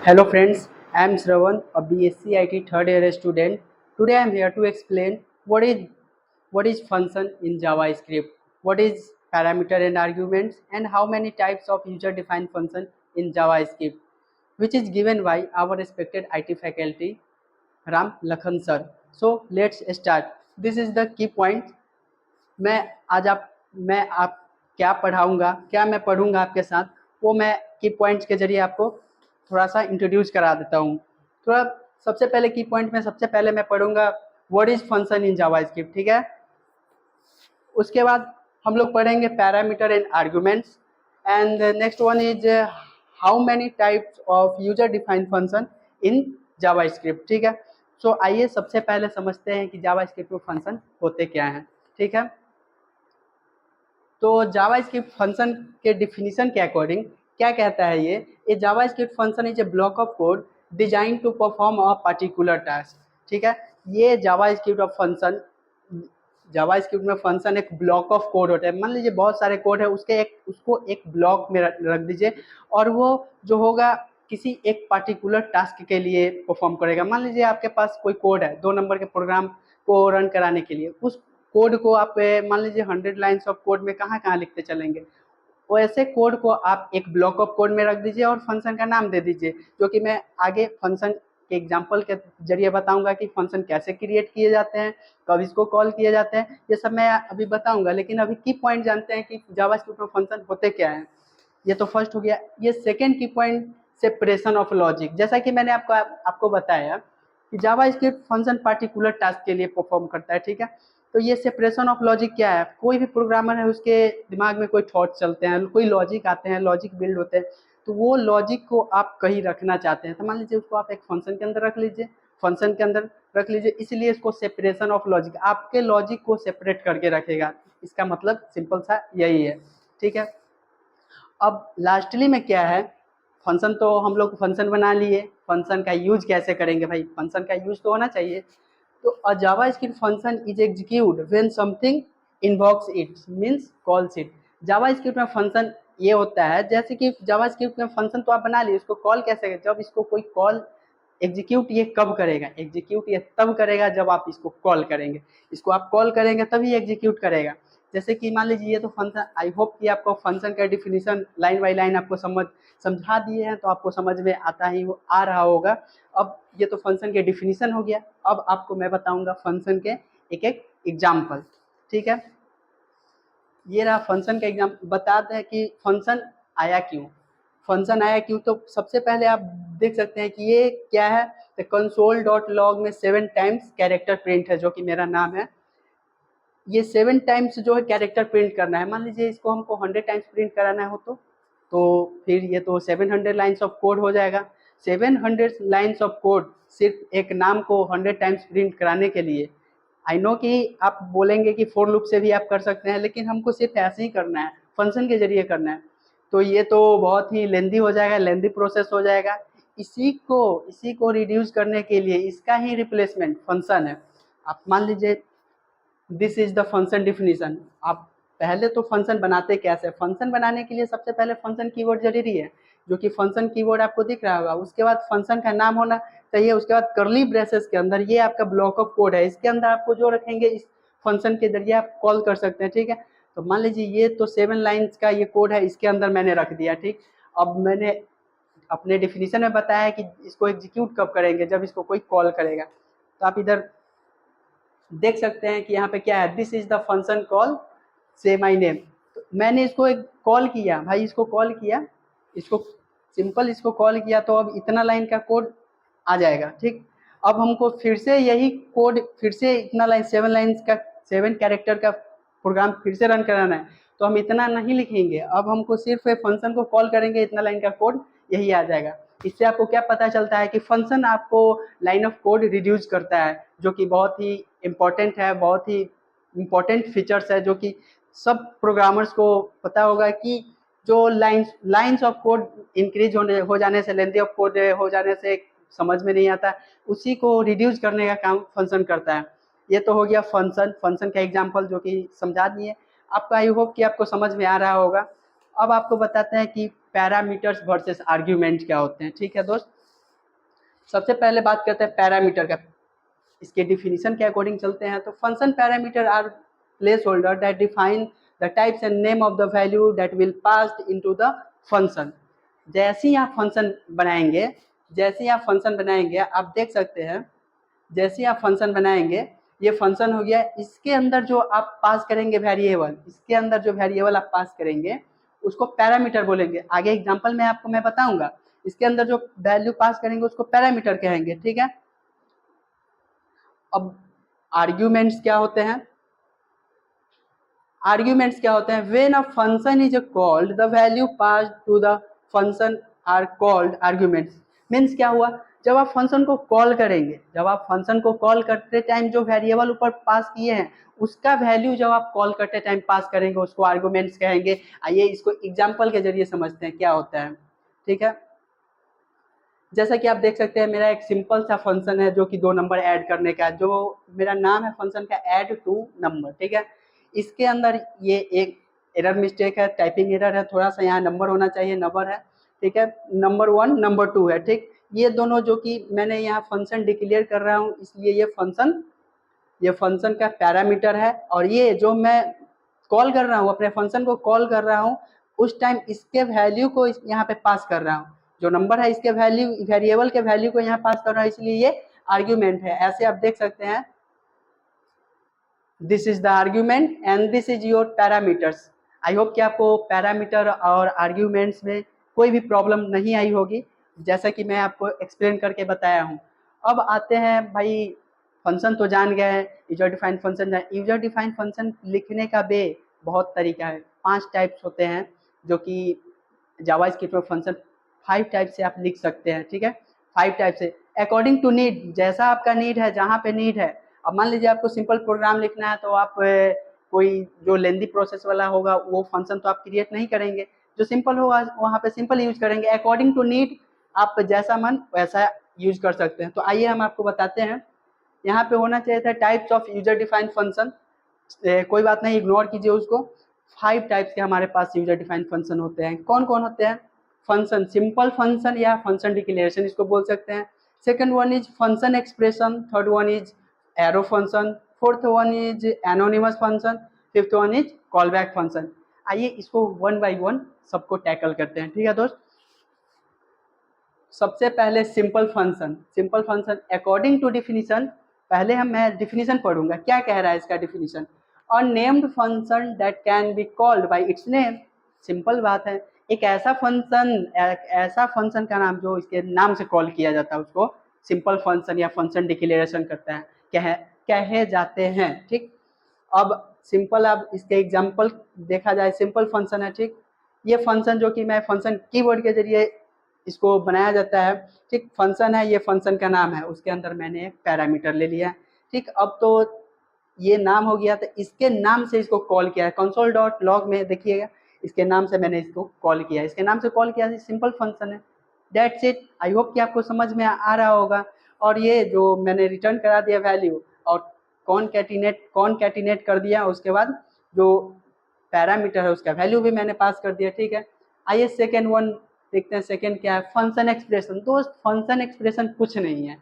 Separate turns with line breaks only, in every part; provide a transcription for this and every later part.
Hello friends, I am Shravan, a BSc IT third year student. Today I am here to explain what is function in JavaScript, what is parameter and arguments, and how many types of user-defined function in JavaScript, which is given by our respected IT faculty Ram Lakhan sir. So let's start. This is the key point. मैं आज आप मैं आप क्या पढ़ाऊँगा, क्या मैं पढ़ूँगा आपके साथ, वो मैं की पॉइंट्स के ज़रिए आपको थोड़ा सा इंट्रोड्यूस करा देता हूँ। थोड़ा सबसे पहले की पॉइंट में सबसे पहले मैं पढ़ूँगा what is function in JavaScript, ठीक है। उसके बाद हम लोग पढ़ेंगे parameter and arguments and next one is how many types of user defined function in JavaScript, ठीक है। सो आइए सबसे पहले समझते हैं कि जावास्क्रिप्ट में फंक्शन होते क्या हैं, ठीक है। तो जावास्क्रिप्ट फंक्शन के डिफिनीशन के अकॉर्डिंग क्या कहता है ये JavaScript function is a block of code design to perform a particular task, ठीक है। ये जावास्क्रिप्ट में फंक्शन एक ब्लॉक ऑफ कोड होता है। मान लीजिए बहुत सारे कोड है, उसको एक ब्लॉक में रख दीजिए और वो जो होगा किसी एक पर्टिकुलर टास्क के लिए परफॉर्म करेगा। मान लीजिए आपके पास कोई कोड है 2 नंबर के प्रोग्राम को रन कराने के लिए, उस कोड को आप मान लीजिए 100 लाइन्स ऑफ कोड में कहाँ कहाँ लिखते चलेंगे, वैसे कोड को आप एक ब्लॉक ऑफ कोड में रख दीजिए और फंक्शन का नाम दे दीजिए, जो कि मैं आगे फंक्शन के एग्जांपल के जरिए बताऊंगा कि फंक्शन कैसे क्रिएट किए जाते हैं, कब इसको कॉल किए जाते हैं, ये सब मैं अभी बताऊंगा। लेकिन अभी की पॉइंट जानते हैं कि जावास्क्रिप्ट में फंक्शन होते क्या हैं। ये तो फर्स्ट हो गया। ये सेकेंड की पॉइंट सेपरेशन ऑफ लॉजिक। जैसा कि मैंने आपको बताया कि जावास्क्रिप्ट फंक्शन पार्टिकुलर टास्क के लिए परफॉर्म करता है, ठीक है। तो ये सेपरेशन ऑफ लॉजिक क्या है, कोई भी प्रोग्रामर है उसके दिमाग में कोई थॉट चलते हैं, कोई लॉजिक आते हैं, लॉजिक बिल्ड होते हैं, तो वो लॉजिक को आप कहीं रखना चाहते हैं, तो मान लीजिए उसको आप एक फंक्शन के अंदर रख लीजिए, इसलिए इसको सेपरेशन ऑफ लॉजिक, आपके लॉजिक को सेपरेट करके रखेगा। इसका मतलब सिंपल सा यही है, ठीक है। अब लास्टली में क्या है, फंक्शन तो हम लोग फंक्शन बना लिए, फंक्शन का यूज कैसे करेंगे भाई, फंक्शन का यूज तो होना चाहिए। तो a JavaScript function is executed when something invokes it, means calls it। JavaScript में फंक्शन ये होता है, जैसे कि JavaScript में फंक्शन तो आप बना लिए, इसको कॉल कैसे करें, जब इसको कोई कॉल एग्जीक्यूट ये कब करेगा, एग्जीक्यूट ये तब करेगा जब आप इसको कॉल करेंगे, इसको आप कॉल करेंगे तभी एग्जीक्यूट करेगा। जैसे कि मान लीजिए ये तो फंक्शन, आई होप कि आपको फंक्शन का डिफिनीशन लाइन बाय लाइन आपको समझा दिए हैं, तो आपको समझ में आ रहा होगा। अब ये तो फंक्शन के डिफिनीशन हो गया, अब आपको मैं बताऊंगा फंक्शन के एक एक एग्जाम्पल, ठीक है। ये रहा फंक्शन का एग्जाम्पल। बताते हैं कि फंक्शन आया क्यों, तो सबसे पहले आप देख सकते हैं कि ये क्या है, तो console.log में 7 टाइम्स कैरेक्टर प्रिंट है, जो कि मेरा नाम है। ये 7 टाइम्स जो है कैरेक्टर प्रिंट करना है। मान लीजिए इसको हमको 100 टाइम्स प्रिंट कराना हो तो फिर ये तो 700 लाइन्स ऑफ कोड हो जाएगा। 700 लाइन्स ऑफ कोड सिर्फ एक नाम को 100 टाइम्स प्रिंट कराने के लिए। आई नो कि आप बोलेंगे कि फॉर लूप से भी आप कर सकते हैं, लेकिन हमको सिर्फ ऐसे ही करना है, फंक्शन के जरिए करना है, तो ये तो बहुत ही लेंदी हो जाएगा, लेंदी प्रोसेस हो जाएगा। इसी को रिड्यूस करने के लिए इसका ही रिप्लेसमेंट फंक्शन है। आप मान लीजिए this is the function definition. आप पहले तो फंक्शन बनाते कैसे, फंक्शन बनाने के लिए सबसे पहले फंक्शन कीवर्ड जरूरी है, जो कि फंक्शन कीवर्ड आपको दिख रहा होगा। उसके बाद फंक्शन का नाम होना चाहिए, उसके बाद कर्ली ब्रेसेस के अंदर ये आपका ब्लॉक ऑफ कोड है, इसके अंदर आपको जो रखेंगे इस फंक्शन के जरिए आप कॉल कर सकते हैं, ठीक है। तो मान लीजिए ये तो 7 लाइन्स का ये कोड है, इसके अंदर मैंने रख दिया, ठीक। अब मैंने अपने डिफिनीशन में बताया है कि इसको एग्जीक्यूट कब करेंगे, जब इसको कोई कॉल करेगा। तो आप इधर देख सकते हैं कि यहाँ पे क्या है, this is the function call से माई नेम। तो मैंने इसको एक कॉल किया भाई, इसको कॉल किया, इसको सिंपल इसको कॉल किया, तो अब इतना लाइन का कोड आ जाएगा, ठीक। अब हमको फिर से यही कोड, फिर से इतना लाइन 7 लाइन्स का 7 कैरेक्टर का प्रोग्राम फिर से रन कराना है, तो हम इतना नहीं लिखेंगे, अब हमको सिर्फ फंक्शन को कॉल करेंगे, इतना लाइन का कोड यही आ जाएगा। इससे आपको क्या पता चलता है कि फंक्शन आपको लाइन ऑफ कोड रिड्यूस करता है, जो कि बहुत ही इम्पोर्टेंट है, बहुत ही इम्पोर्टेंट फीचर्स है, जो कि सब प्रोग्रामर्स को पता होगा कि जो लाइन्स ऑफ कोड इंक्रीज हो जाने से, लेंथी ऑफ कोड हो जाने से समझ में नहीं आता, उसी को रिड्यूस करने का काम फंक्शन करता है। ये तो हो गया फंक्शन का एग्जांपल, जो कि समझा दिए आपका। आई होप कि आपको समझ में आ रहा होगा। अब आपको बताते हैं कि पैरामीटर्स वर्सेस आर्ग्यूमेंट क्या होते हैं, ठीक है दोस्त। सबसे पहले बात करते हैं पैरामीटर का। इसके डिफिनीशन के अकॉर्डिंग चलते हैं तो function parameter are place holder that define the types and name of the value that will passed into the function. जैसे ही आप फंक्शन बनाएंगे, आप देख सकते हैं, जैसे आप फंक्शन बनाएंगे, ये फंक्शन हो गया, इसके अंदर जो आप पास करेंगे वेरिएबल, इसके अंदर जो वेरिएबल आप पास करेंगे उसको पैरामीटर बोलेंगे। आगे एग्जांपल में आपको मैं बताऊंगा। इसके अंदर जो वैल्यू पास करेंगे उसको पैरामीटर कहेंगे, ठीक है। अब आर्ग्यूमेंट्स क्या होते हैं? When a function is called the value passed to the function are called arguments. Means क्या हुआ, जब आप फंक्शन को कॉल करेंगे, जब आप फंक्शन को कॉल करते टाइम जो वेरिएबल ऊपर पास किए हैं उसका वैल्यू जब आप कॉल करते टाइम पास करेंगे उसको आर्गुमेंट्स कहेंगे। आइए इसको एग्जांपल के जरिए समझते हैं क्या होता है, ठीक है। जैसा कि आप देख सकते हैं, मेरा एक सिंपल सा फंक्शन है जो कि 2 नंबर ऐड करने का, जो मेरा नाम है फंक्शन का ऐड टू नंबर, ठीक है। इसके अंदर ये एक एरर मिस्टेक है, टाइपिंग एरर है, थोड़ा सा यहाँ नंबर होना चाहिए, नंबर है, ठीक है। नंबर 1 नंबर 2 है, ठीक। ये दोनों जो कि मैंने यहाँ फंक्शन डिक्लेयर कर रहा हूँ, इसलिए ये फंक्शन का पैरामीटर है। और ये जो मैं कॉल कर रहा हूँ, अपने फंक्शन को कॉल कर रहा हूँ, उस टाइम इसके वैल्यू को यहाँ पे पास कर रहा हूँ। जो नंबर है इसके वैल्यू, वेरिएबल के वैल्यू को यहाँ पास कर रहा हूँ, इसलिए ये आर्ग्यूमेंट है। ऐसे आप देख सकते हैं, this is the argument and this is your parameters. I hope कि आपको पैरामीटर और आर्ग्यूमेंट्स में कोई भी प्रॉब्लम नहीं आई होगी, जैसा कि मैं आपको एक्सप्लेन करके बताया हूँ। अब आते हैं भाई, फंक्शन तो जान गए हैं, user defined function. User defined function लिखने का बहुत तरीका है, 5 टाइप्स होते हैं, जो कि जावास्क्रिप्ट में फंक्शन 5 टाइप से आप लिख सकते हैं, ठीक है। 5 टाइप से अकॉर्डिंग टू नीड, जैसा आपका नीड है, जहाँ पे नीड है। अब मान लीजिए आपको सिंपल प्रोग्राम लिखना है तो आप कोई जो लेंदी प्रोसेस वाला होगा वो फंक्शन तो आप क्रिएट नहीं करेंगे, जो सिंपल होगा वहाँ पे सिंपल यूज करेंगे। अकॉर्डिंग टू नीड आप जैसा मन वैसा यूज कर सकते हैं। तो आइए हम आपको बताते हैं। यहाँ पे होना चाहिए था types of user defined function, कोई बात नहीं, इग्नोर कीजिए उसको। 5 टाइप्स के हमारे पास यूजर डिफाइंड फंक्शन होते हैं। कौन कौन होते हैं? फंक्शन, सिंपल फंक्शन या फंक्शन डिक्लेरेशन इसको बोल सकते हैं। Second one is function expression, third one is arrow function, fourth one is anonymous function, fifth one is call back function. आइए इसको वन बाय वन सबको टैकल करते हैं, ठीक है दोस्त। सबसे पहले simple function according to definition, पहले मैं डिफिनीशन पढ़ूंगा, क्या कह रहा है इसका डिफिनीशन। और named function that can be called by it's name. Simple बात है, एक ऐसा फंक्शन का नाम जो इसके नाम से कॉल किया जाता है उसको सिंपल फंक्शन या फंक्शन डिक्लेरेशन करता है, कहे जाते हैं, ठीक। अब सिंपल, अब इसके एग्जांपल देखा जाए, सिंपल फंक्शन है, ठीक। ये फंक्शन जो कि मैं फंक्शन कीवर्ड के जरिए इसको बनाया जाता है, ठीक। फंक्शन है, ये फंक्शन का नाम है, उसके अंदर मैंने एक पैरामीटर ले लिया, ठीक। अब तो ये नाम हो गया, तो इसके नाम से इसको कॉल किया है। कंसोल डॉट लॉग में देखिएगा, इसके नाम से मैंने इसको कॉल किया, इसके नाम से कॉल किया, सिंपल फंक्शन है। That's it. आई होप कि आपको समझ में आ रहा होगा। और ये जो मैंने रिटर्न करा दिया वैल्यू और कॉनकैटिनेट कर दिया, उसके बाद जो पैरामीटर है उसका वैल्यू भी मैंने पास कर दिया, ठीक है। आइए सेकेंड वन देखते हैं। सेकेंड क्या है? Function expression. दोस्त फंक्शन एक्सप्रेशन कुछ नहीं है,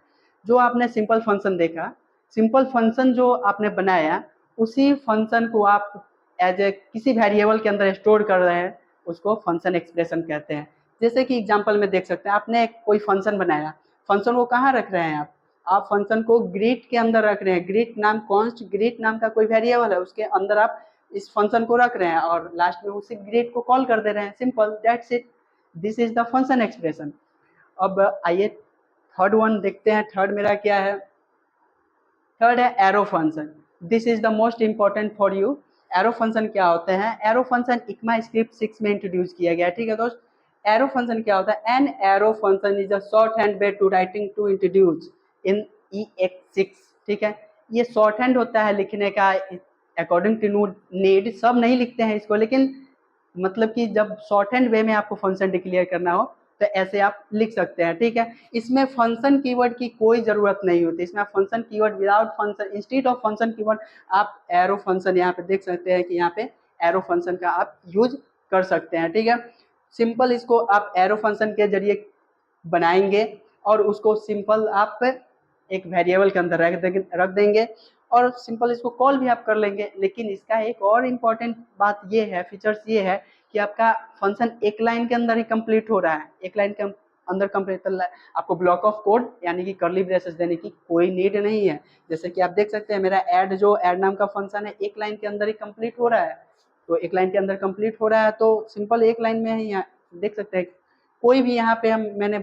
जो आपने सिंपल फंक्शन देखा, सिंपल फंक्शन जो आपने बनाया, उसी फंक्शन को आप एज ए किसी वेरिएबल के अंदर स्टोर कर रहे हैं, उसको फंक्शन एक्सप्रेशन कहते हैं। जैसे कि एग्जांपल में देख सकते हैं, आपने कोई फंक्शन बनाया, फंक्शन को कहाँ रख रहे हैं आप फंक्शन को ग्रीट के अंदर रख रहे हैं। ग्रीट नाम, कॉन्स्ट ग्रीट नाम का कोई वेरिएबल है, उसके अंदर आप इस फंक्शन को रख रहे हैं और लास्ट में उसी ग्रीट को कॉल कर दे रहे हैं। Simple, that's it, this is the function expression. अब आइए थर्ड वन देखते हैं। थर्ड मेरा क्या है? थर्ड है arrow function. This is the most important for you. Arrow function क्या होते हैं? एरो फंक्शन इक्मास्क्रिप्ट 6 में इंट्रोड्यूस किया गया, ठीक है दोस्त। एरो फंक्शन क्या होता है? An arrow function is a short hand way to writing to introduce in EX6, ठीक है। ये शॉर्ट हैंड होता है लिखने का, अकॉर्डिंग टू नीड। सब नहीं लिखते हैं इसको, लेकिन मतलब कि जब शॉर्ट हैंड वे में आपको फंक्शन डिक्लेयर करना हो तो ऐसे आप लिख सकते हैं, ठीक है। इसमें फंक्शन कीवर्ड की कोई ज़रूरत नहीं होती, इसमें आप function keyword without function, instead of function keyword आप एरो फंक्शन यहाँ पे देख सकते हैं कि यहाँ पे एरो फंक्शन का आप यूज कर सकते हैं, ठीक है। सिंपल इसको आप एरो फंक्शन के जरिए बनाएंगे और उसको सिंपल आप एक वेरिएबल के अंदर रख देंगे और सिंपल इसको कॉल भी आप कर लेंगे। लेकिन इसका एक और इम्पॉर्टेंट बात ये है, फीचर्स ये है कि आपका फंक्शन एक लाइन के अंदर ही कंप्लीट हो रहा है, एक लाइन के अंदर कंप्लीट कर रहा है। आपको ब्लॉक ऑफ कोड यानी कि कर्ली ब्रेसेस देने की कोई नीड नहीं है। जैसे कि आप देख सकते हैं मेरा ऐड नाम का फंक्शन है, एक लाइन के अंदर ही कंप्लीट हो रहा है। तो एक लाइन के अंदर कंप्लीट हो रहा है तो सिंपल एक लाइन में ही देख सकते हैं, कोई भी यहाँ पे मैंने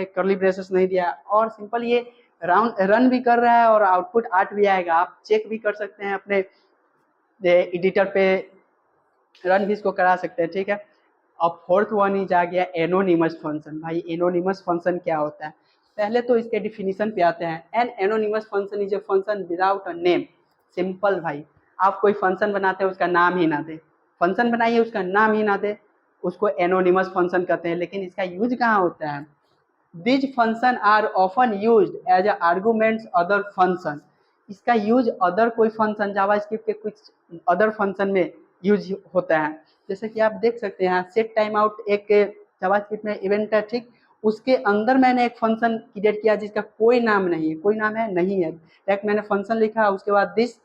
कर्ली ब्रेसेस नहीं दिया और सिंपल ये रन भी कर रहा है और आउटपुट 8 भी आएगा। आप चेक भी कर सकते हैं अपने एडिटर पे, रन भी इसको करा सकते हैं, ठीक है। अब फोर्थ वन ही जा गया एनोनिमस फंक्शन। भाई एनोनिमस फंक्शन क्या होता है, पहले तो इसके डिफिनीशन पे आते हैं। An anonymous function is a function without a name. Simple भाई, आप कोई फंक्शन बनाते हैं उसका नाम ही ना दे, फंक्शन बनाइए उसका नाम ही ना दे, उसको एनोनिमस फंक्शन कहते हैं। लेकिन इसका यूज कहाँ होता है, these function are often used as a arguments other function. इसका यूज अदर कोई फंक्शन जावास्क्रिप्ट के कुछ अदर फंक्शन में यूज होता है। जैसे कि आप देख सकते हैं यहाँ सेट टाइम आउट एक जावास्क्रिप्ट में इवेंट है, ठीक, उसके अंदर मैंने एक फंक्शन क्रिएट किया जिसका कोई नाम नहीं है, कोई नाम है नहीं है, डायरेक्ट मैंने फंक्शन लिखा, उसके बाद दिस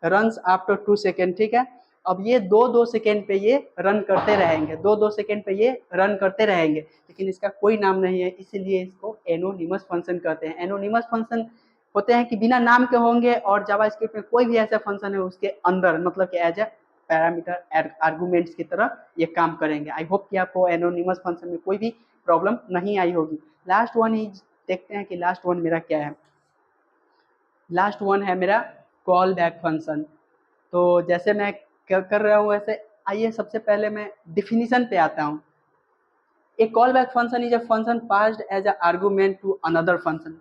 रन्स आफ्टर 2 सेकेंड, ठीक है। अब ये 2-2 सेकेंड पे ये रन करते रहेंगे, 2-2 सेकेंड पे ये रन करते रहेंगे, लेकिन इसका कोई नाम नहीं है, इसीलिए इसको एनोनिमस फंक्शन कहते हैं। एनोनिमस फंक्शन होते हैं कि बिना नाम के होंगे और जावास्क्रिप्ट में कोई भी ऐसा फंक्शन है उसके अंदर मतलब कि एज ए पैरामीटर आर्गुमेंट्स की तरह ये काम करेंगे। आई होप कि आपको एनोनिमस फंक्शन में कोई भी प्रॉब्लम नहीं आई होगी। लास्ट वन ही देखते हैं कि लास्ट वन मेरा क्या है। लास्ट वन है मेरा कॉल बैक फंक्शन। तो जैसे मैं कर रहा हूँ वैसे आइए सबसे पहले मैं डिफिनीशन पे आता हूँ। A call back function is a function passed as a argument to another function.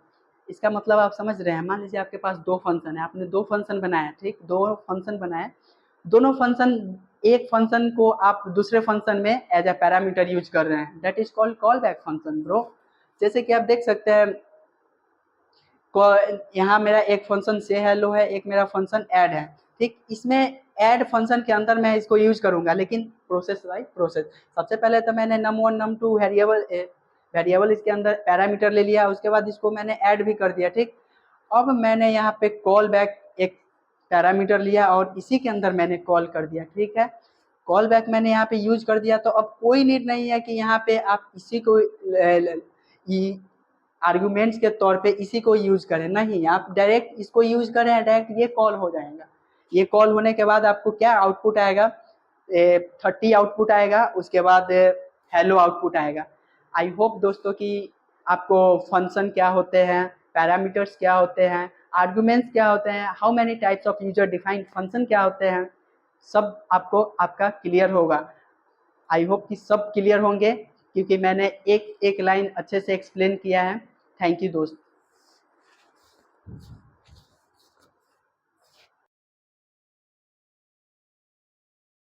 इसका मतलब आप समझ रहे हैं, मान लीजिए आपके पास दो फंक्शन है, आपने दो फंक्शन बनाया, ठीक, दो फंक्शन बनाए, दोनों फंक्शन, एक फंक्शन को आप दूसरे फंक्शन में एज अ पैरामीटर यूज कर रहे हैं, that is called call back function bro. जैसे कि आप देख सकते हैं यहाँ मेरा एक फंक्शन से हेलो है, एक मेरा फंक्शन ऐड है, ठीक, इसमें ऐड फंक्शन के अंदर मैं इसको यूज करूंगा, लेकिन प्रोसेस बाय प्रोसेस। सबसे पहले तो मैंने num1 num2 वेरिएबल इसके अंदर पैरामीटर ले लिया, उसके बाद इसको मैंने ऐड भी कर दिया, ठीक। अब मैंने यहाँ पे कॉल बैक एक पैरामीटर लिया और इसी के अंदर मैंने कॉल कर दिया, ठीक है। कॉल बैक मैंने यहाँ पे यूज कर दिया, तो अब कोई नीड नहीं है कि यहाँ पे आप इसी को आर्गुमेंट्स के तौर पे इसी को यूज करें, नहीं, आप डायरेक्ट इसको यूज करें, डायरेक्ट ये कॉल हो जाएगा। ये कॉल होने के बाद आपको क्या आउटपुट आएगा, 30 आउटपुट आएगा, उसके बाद हेलो आउटपुट आएगा। आई होप दोस्तों कि आपको फंक्शन क्या होते हैं, पैरामीटर्स क्या होते हैं, आर्गुमेंट्स क्या होते हैं, how many types of user defined function क्या होते हैं, सब आपको आपका क्लियर होगा। आई होप कि सब क्लियर होंगे क्योंकि मैंने एक एक लाइन अच्छे से एक्सप्लेन किया है। थैंक यू दोस्त।